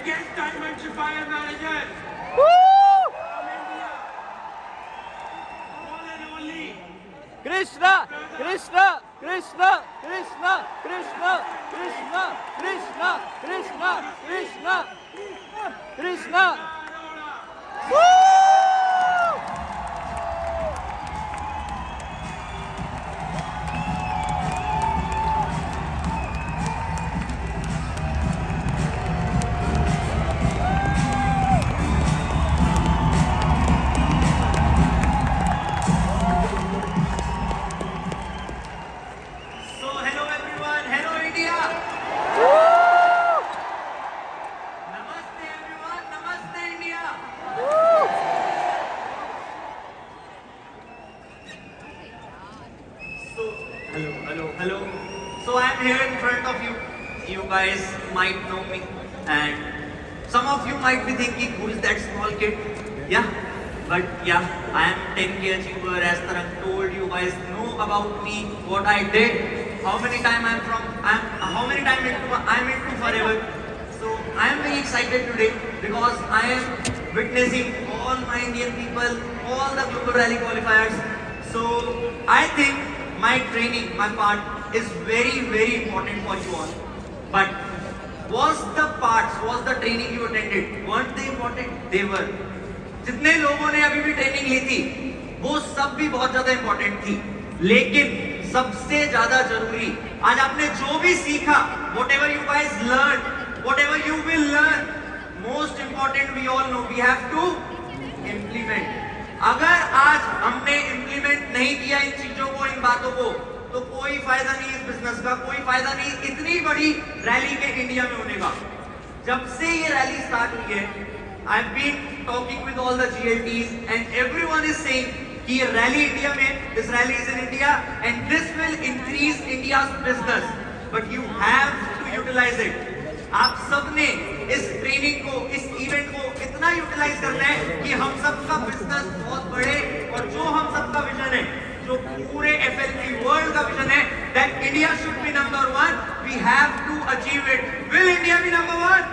youngest diversifier manager Woo! from India. One and only. Krishna, Krishna, Krishna, Krishna, Krishna, Krishna, Krishna, Krishna, Krishna, Krishna. Woo! So hello everyone, hello India. Namaste everyone, namaste India. So hello. So I am here in front of you. You guys might know me, and some of you might be thinking, who is that small kid? Yeah, but yeah, I am 10K achiever. As Tarang told you guys know about me, what I did, how many time I'm into forever. So I am very excited today because I am witnessing all my Indian people, all the global rally qualifiers. So I think my training, my part is very, very important for you all. But was the training you attended, weren't they important? They were. जितने लोगों ने अभी भी training ली थी, वो सब भी बहुत ज्यादा इंपॉर्टेंट थी, लेकिन सबसे ज्यादा जरूरी आज आपने जो भी सीखा, whatever you guys learned, whatever you will learn, most important we all know, we have to implement. अगर आज हमने implement नहीं किया इन चीजों को, इन बातों को, तो कोई फायदा नहीं इस बिजनेस का, कोई फायदा नहीं इतनी बड़ी रैली के इंडिया में होने का। जब से ये रैली स्टार्ट हुई है, I've been talking with all the GLTs and everyone is saying कि ये रैली इंडिया में, this rally is in India and this will increase India's business, but you have to utilize it. आप सबने इस training को, इस event को इतना यूटिलाइज करना है कि हम सबका बिजनेस बहुत बढ़े, और जो हम सबका विजन है, जो पूरे FLP वर्ल्ड का विजन है, that India should be number one, we have to achieve it. Will India be number one?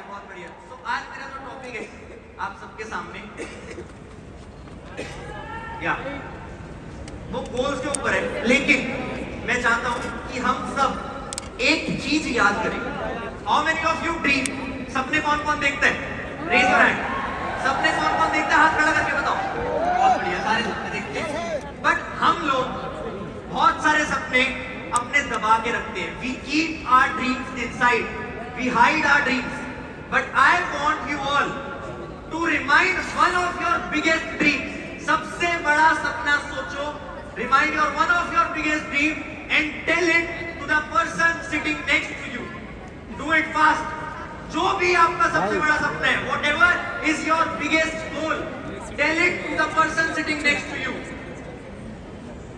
बहुत बढ़िया। So आज मेरा जो टॉपिक है आप सबके सामने, या वो गोल्स के ऊपर है, लेकिन मैं चाहता हूं कि हम सब एक चीज याद करें। How many of you dream? सपने कौन कौन देखते हैं? Raise your hand. सपने कौन कौन देखते हैं? हाथ खड़ा करके बताओ। बहुत बढ़िया, सारे सपने देखते हैं। बट हम लोग बहुत सारे सपने अपने दबा के रखते हैं। We keep our dreams inside. We hide our dreams. But I want you all to remind one of your biggest dreams. सबसे बड़ा सपना सोचो, remind one of your biggest dream and tell it to the person sitting next to you. Do it fast. जो भी आपका सबसे बड़ा सपना है, whatever is your biggest goal, tell it to the person sitting next to you.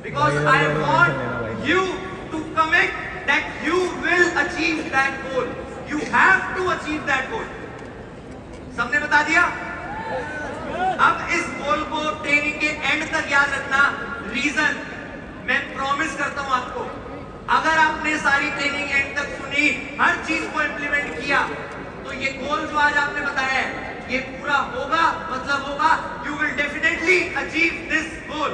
Because I want you to commit that you will achieve that goal. You have to achieve that goal. सबने बता दिया? अब इस गोल को training के and तक याद रखना। रीजन मैं प्रॉमिस करता हूं आपको, अगर आपने सारी ट्रेनिंग एंड तक सुनी, हर चीज को इंप्लीमेंट किया, तो ये गोल जो आज आपने बताया है, ये पूरा होगा, मतलब होगा, you will definitely achieve this goal.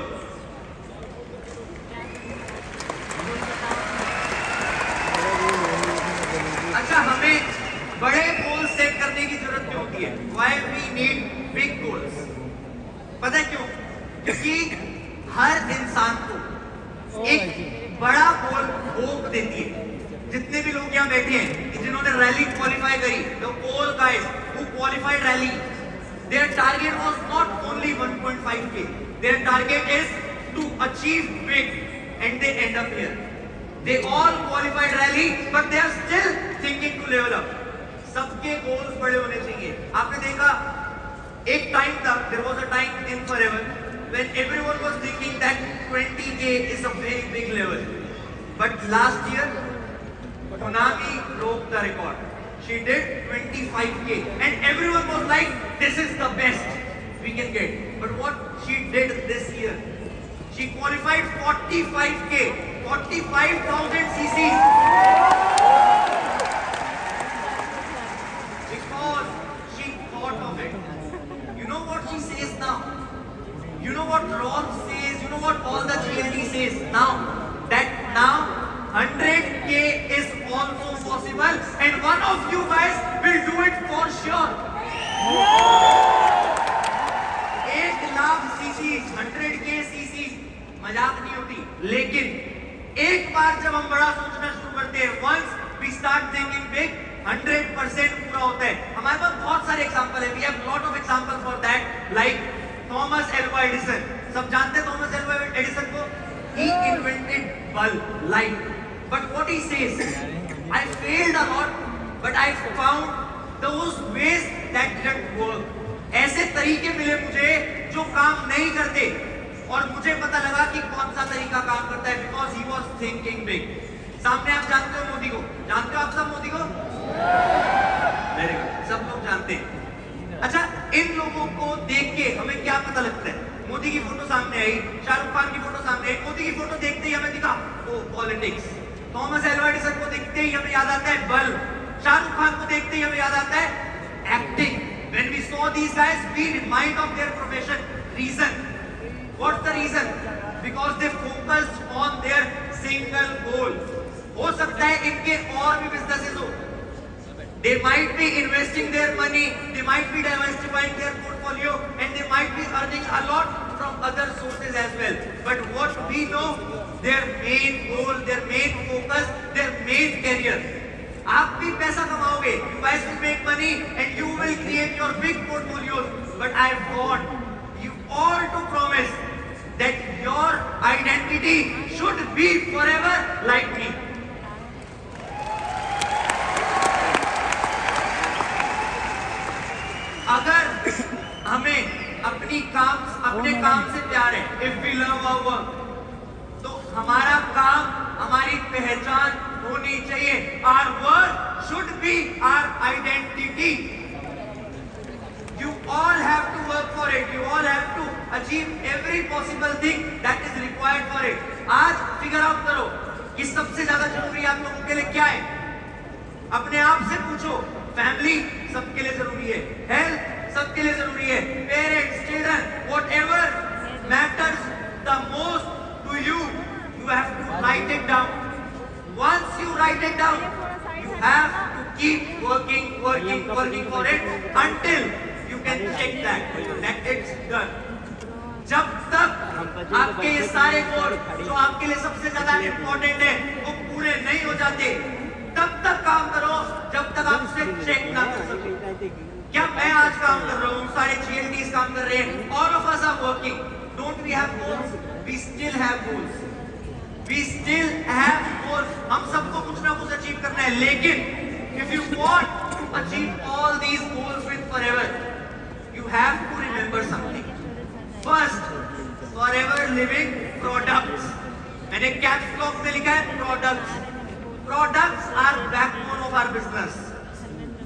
अच्छा, हमें बड़े गोल सेट करने की जरूरत क्यों होती है? Why we need big goals? पता है क्यों? क्योंकि हर इंसान को एक बड़ा गोल होप देती है। जितने भी लोग यहाँ बैठे हैं, जिन्होंने रैली क्वालिफाई करी, the all guys who qualified rally, their target was not only 1.5K. Their target is to achieve big, and they end up here. They all qualified rally, but they are still thinking to level up. सबके goals बड़े होने चाहिए। आपने देखा, एक time था, there was a time in forever when everyone was thinking that 20K is a very big level. But last year, Konami broke the record. She did 25K, and everyone was like, "This is the best we can get." But what she did this year, she qualified 45K, 45,000 cc. You know what Rolf says, you know what all the GLD says now, that now 100K is also possible and one of you guys will do it for sure. 1,00,000 CCs, 100K CCs, मजाक नहीं होती, लेकिन एक बार जब हम बड़ा सोचना शुरू करते हैं, once we start thinking big, 100% पूरा होता है. हमारे पास बहुत सारे एग्जाम्पल है, we have lot of examples for that, like Thomas Alva Edison. सब जानते हैं Thomas Alva Edison को? He invented bulb, light. But what he says, I failed a lot, but I found those ways that didn't work. ऐसे तरीके मिले मुझे जो काम नहीं करते, और मुझे पता लगा कि कौन सा तरीका काम करता है, because he was thinking big. सामने आप जानते हो मोदी को, जानते हो आप सब मोदी को? Very good, सब लोग जानते हैं. अच्छा, इन लोगों को देख के हमें क्या पता लगता है? मोदी की फोटो सामने आई, शाहरुख खान की फोटो सामने आई, मोदी की फोटो देखते ही हमें दिखा ओ पॉलिटिक्स. थॉमस एल्वा एडिसन को देखते ही हमें याद आता है बल्ब. शाहरुख खान को देखते ही हमें याद आता है acting. When we saw these guys, we remind of their profession. Reason. What's the reason? Because they focused on their single goal. हो सकता है इनके और भी businesses हो. They might be investing their money, they might be diversifying their portfolio, and they might be earning a lot from other sources as well. But what we know, their main goal, their main focus, their main career. आप भी पैसा कमाओगे, you guys will make money and you will create your big portfolios. But I want you all to promise that your identity should be forever like me. अगर हमें अपने काम से प्यार है, if we love our work, तो हमारा काम हमारी पहचान होनी चाहिए. Our work should be our identity. You all have to work for it. You all have to achieve every possible thing that is required for it. आज figure out करो कि सबसे ज्यादा जरूरी आप लोगों के लिए क्या है. अपने आप से पूछो. फैमिली सबके लिए जरूरी है, हेल्थ सबके लिए जरूरी है, parents, children, whatever matters the most to you, you have to write it down. Once you write it down, you have to keep working for it until you can check that it's done. जब तक आपके ये सारे गोल जो आपके लिए सबसे ज्यादा इम्पोर्टेंट है वो पूरे नहीं हो जाते, तब तक काम करो जब तक आप उसे चेक ना कर सको. क्या मैं आज काम कर रहा हूँ, सारे GLDs काम कर रहे हैं, all of us are working. Don't we have goals? We still have goals. We still have goals. हम सबको कुछ ना कुछ अचीव करना है, लेकिन if you want to achieve all these goals with forever, you have to remember something. First, forever living products. मैंने caps lock में लिखा है products. Products are backbone of our business.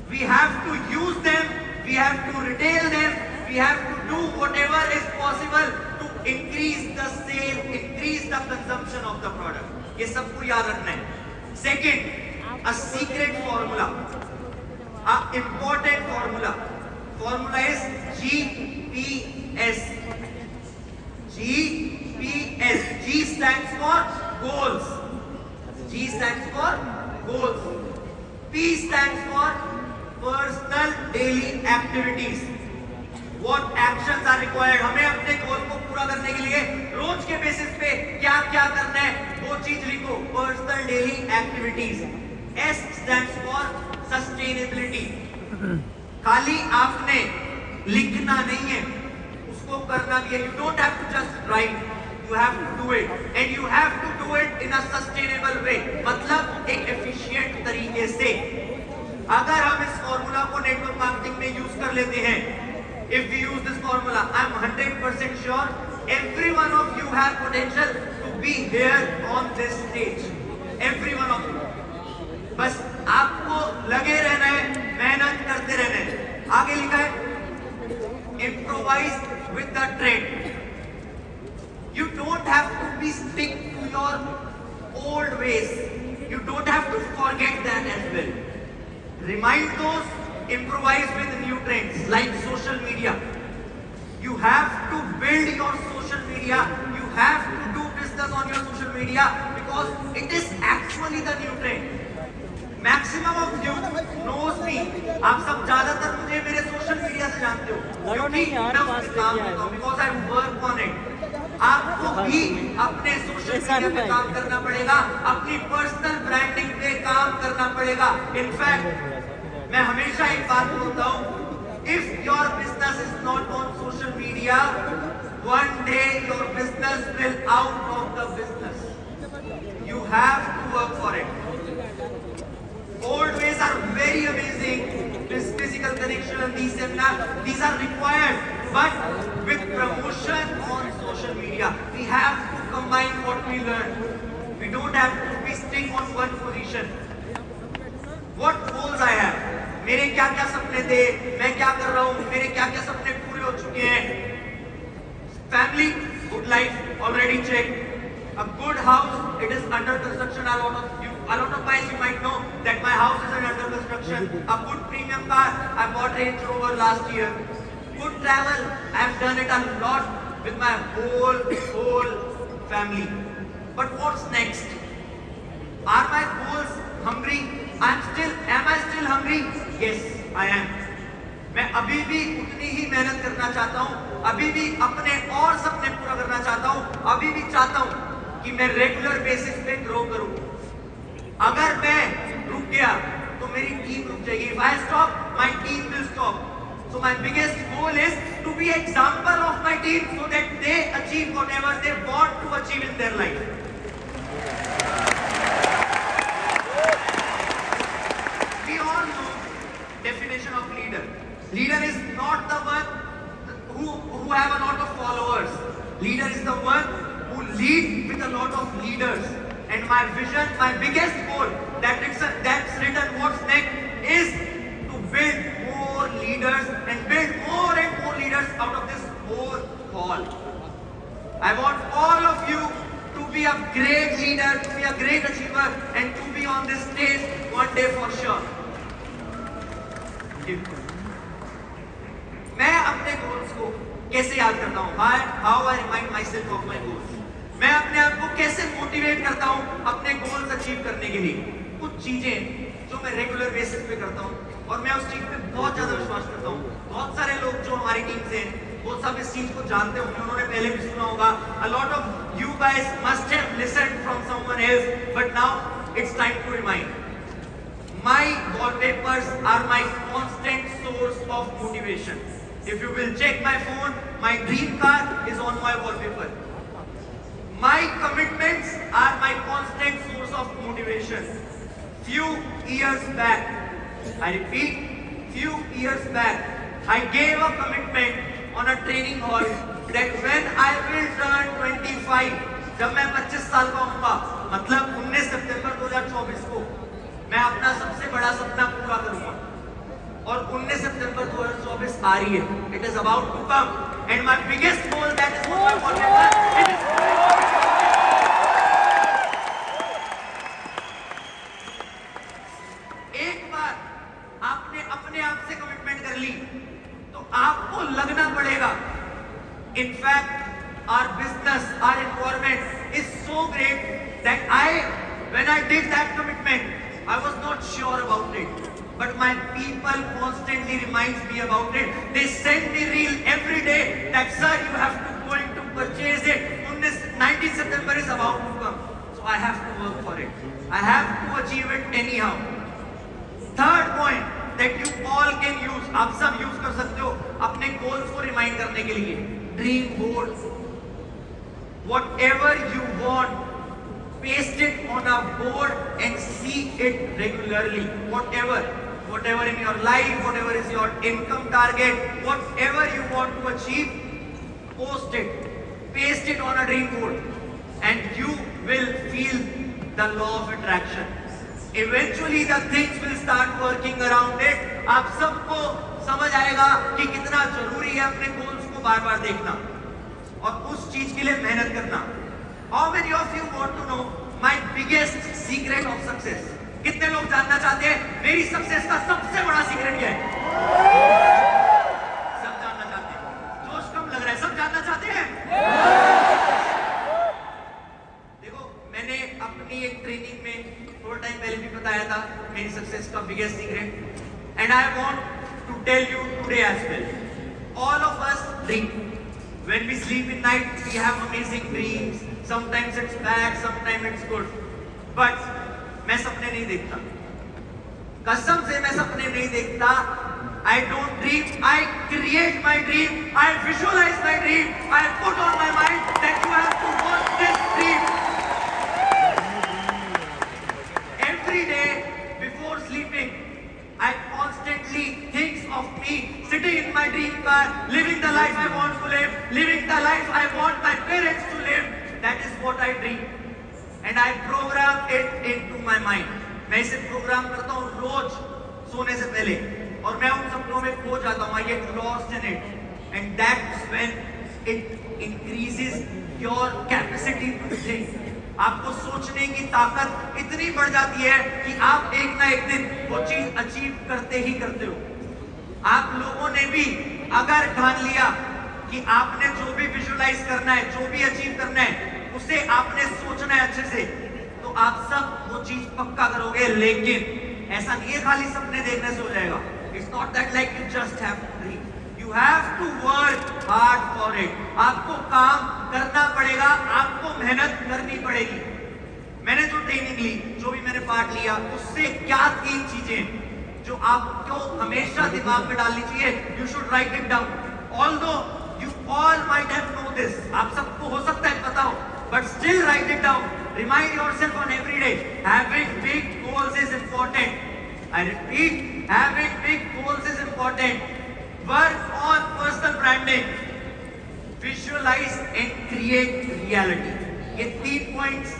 We have to use them, we have to retail them, we have to do whatever is possible to increase the sale, increase the consumption of the product. ये सबको याद रखना है. Second, a secret formula, a important formula. Formula is GPS. GPS. G stands for goals. G stands for goals. P stands for personal daily activities. What actions are required? हमें अपने गोल को पूरा करने के लिए रोज के बेसिस पे क्या क्या करना है वो चीज लिखो. Personal daily activities. S stands for sustainability. खाली आपने लिखना नहीं है, उसको करना भी है. You don't have to just write. You have to do it, and you have to do it in a sustainable way. मतलब एक efficient तरीके से. अगर हम इस फॉर्मूला को नेटवर्क मार्केटिंग में यूज कर लेते हैं, if we use this formula, I'm 100% sure every one of you have potential to be here on this stage. Every one of you. बस आपको लगे रहना है, मेहनत करते रहना है. आगे लिखा है improvise with the trend. You don't have to be stick to your old ways. You don't have to forget that as well. Remind those, improvise with new trends like social media. You have to build your social media. You have to do business on your social media because it is actually the new trend. Maximum of you knows me. आप सब ज्यादातर मुझे मेरे social media से जानते हो क्योंकि मैं उस पे काम करता हूँ because I work on it. आपको भी अपने सोशल मीडिया पे काम करना पड़ेगा, अपनी पर्सनल ब्रांडिंग पे काम करना पड़ेगा. इनफैक्ट मैं हमेशा एक बात बोलता हूँ, if your business is not on social media, one day your business will out of the business. You have to work for it. Old ways are very amazing. This physical connection, these seminars, these are required. But with promotion on social media, we have to combine what we learn. We don't have to be stick on one position. What goals I have? मेरे क्या क्या सपने थे, मैं क्या कर रहा हूँ, मेरे क्या क्या सपने पूरे हो चुके हैं. Family, good life, already checked. A good house, it is under construction. A lot of guys you might know that my house is under construction. A good premium car, I bought Range Rover last year. Good travel, I have done it a lot with my whole family. But what's next? Are my goals hungry? Am I still hungry? Yes, I am. मैं अभी भी उतनी ही मेहनत करना चाहता हूँ, अभी भी अपने और सपने पूरा करना चाहता हूँ, अभी भी चाहता हूँ कि मैं रेगुलर बेसिस पे ग्रो करूँ. अगर मैं रुक गया तो मेरी टीम रुक जाएगी. If I stop, my team will stop. So my biggest goal is to be example of my team so that they achieve whatever they want to achieve in their life. We all know definition of leader. Leader is not the one who have a lot of followers. Leader is the one who lead with a lot of leaders. And my vision, my biggest goal, that's written what's next, is to build more leaders and build more and more leaders out of this whole hall. I want all of you to be a great leader, to be a great achiever, and to be on this stage one day for sure. मैं अपने goals को कैसे याद करता हूँ? How I remind myself of my goals. मैं अपने आप को कैसे मोटिवेट करता हूँ अपने गोल्स अचीव करने के लिए? कुछ चीजें जो मैं रेगुलर बेसिस पे करता हूँ और मैं उस चीज पे बहुत ज्यादा विश्वास करता हूँ. बहुत सारे लोग जो हमारी टीम से हैं वो सब इस चीज को जानते होंगे, उन्होंने पहले भी सुना होगा. A lot of you guys must have listened from someone else, but now it's time to remind. My wallpapers are my constant source of motivation. If you will check my phone, my dream car is on my wallpaper. My commitments are my constant source of motivation. Few years back, I repeat, few years back, I gave a commitment on a training hall that when I will turn 25, जब मैं 25 साल का होऊंगा, मतलब 19 सितंबर 2024 को, मैं अपना सबसे बड़ा सपना पूरा करूंगा. और 19 सितंबर 2024 आ रही है. It is about to come, and my biggest goal that is on my wallpaper, it is. एक बार आपने अपने आप से कमिटमेंट कर ली, तो आपको लगना पड़ेगा. In fact, our business, our environment is so great that when I did that commitment, I was not sure about it. But my people constantly reminds me about it. They send me reel every day that, sir, you have to going to purchase it. 19 September is about to come. So I have to work for it. I have to achieve it anyhow. Third point that you all can use, आप सब use कर सकते हो अपने goals को remind करने के लिए. Dream board. Whatever you want, paste it on a board and see it regularly. Whatever in your life, whatever is your income target, whatever you want to achieve, post it, paste it on a dream board, and you will feel the law of attraction. Eventually the things will start working around it. आप सबको समझ आएगा कि कितना जरूरी है अपने goals को बार बार देखना और उस चीज के लिए मेहनत करना. How many of you want to know my biggest secret of success? कितने लोग जानना चाहते हैं मेरी सक्सेस का सबसे बड़ा सीक्रेट क्या है? सब जानना चाहते हैं. जोश कम लग all of us dream. When we sleep in night, we have amazing dreams. Sometimes it's bad, sometimes it's good. But मैं सपने नहीं देखता. कसम से मैं सपने नहीं देखता. I don't dream. I create my dream. I visualize my dream. I put on my mind that you have to want this dream. Every day before sleeping, I constantly think of me sitting in my dream car, living the life I want to live, living the life I want my parents to live. That is what I dream. And I program it into my mind. मैं इसे programme करता हूँ रोज सोने से पहले और मैं उन सपनों में खो जाता हूँ. I get lost in it. And that's when it increases your capacity to think. आपको सोचने की ताकत इतनी बढ़ जाती है कि आप एक ना एक दिन वो चीज अचीव करते ही करते हो. आप लोगों ने भी अगर ठान लिया कि आपने जो भी विजुअलाइज करना है, जो भी अचीव करना है, उसे आपने सोचना है अच्छे से, तो आप सब वो चीज पक्का करोगे. लेकिन ऐसा नहीं है खाली सपने देखने से हो जाएगा. It's not that like you just have to dream. You have to work hard for it. आपको काम करना पड़ेगा, आपको मेहनत करनी पड़ेगी. मैंने जो ट्रेनिंग ली, जो भी मैंने पार्ट लिया, उससे क्या 3 चीजें जो आपको हमेशा दिमाग में डालनी चाहिए. You should write it down. Although you all might have known this, आप सबको हो सकता है पता हो, but still write it down. Remind yourself on every day. Having big goals is important. I repeat, having big goals is important. Work on personal branding. Visualize and create reality. ये 3 points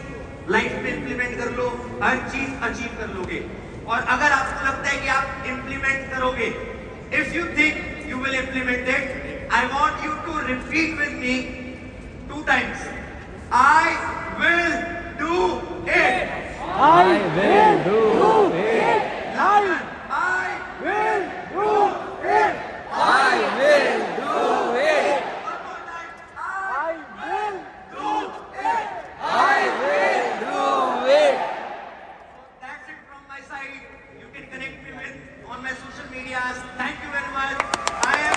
life में implement कर लो, हर चीज achieve कर लोगे. और अगर आपको लगता है कि आप इंप्लीमेंट करोगे, if you think you will implement it, I want you to repeat with me 2 times. I will do it. I will do it. I will do it. I will do it. One more time. I will Do it. I will do it. That's it from my side. You can connect me with on my social medias. Thank you very much. I am.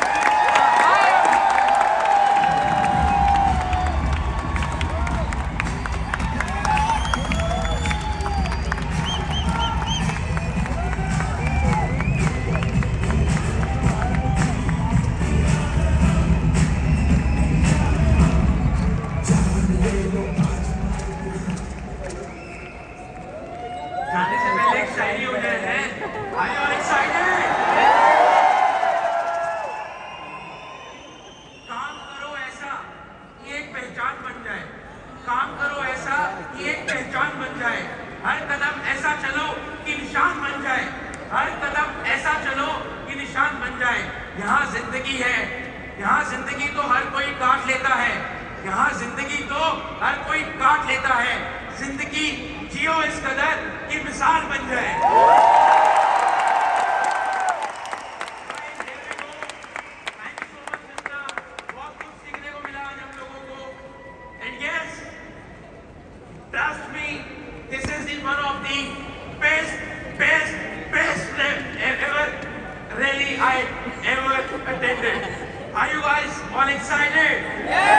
जाने से पहले एक शायरी हो जाए है. Are you all excited? काम करो ऐसा कि एक पहचान बन जाए. काम करो ऐसा कि एक पहचान बन जाए. हर कदम ऐसा चलो कि निशान बन जाए. हर कदम ऐसा चलो कि निशान बन जाए. यहाँ जिंदगी है, यहाँ जिंदगी तो हर कोई काट लेता है. यहाँ जिंदगी तो हर कोई काट लेता है. जिंदगी जियो इस कदर की मिसाल बन जाए. Thank you so much, मित्रा. बहुत कुछ सीखने को मिला आज हम लोगों को. And yes, trust me, this is the one of the best ever rally I ever attended. Are you guys all excited? Yeah!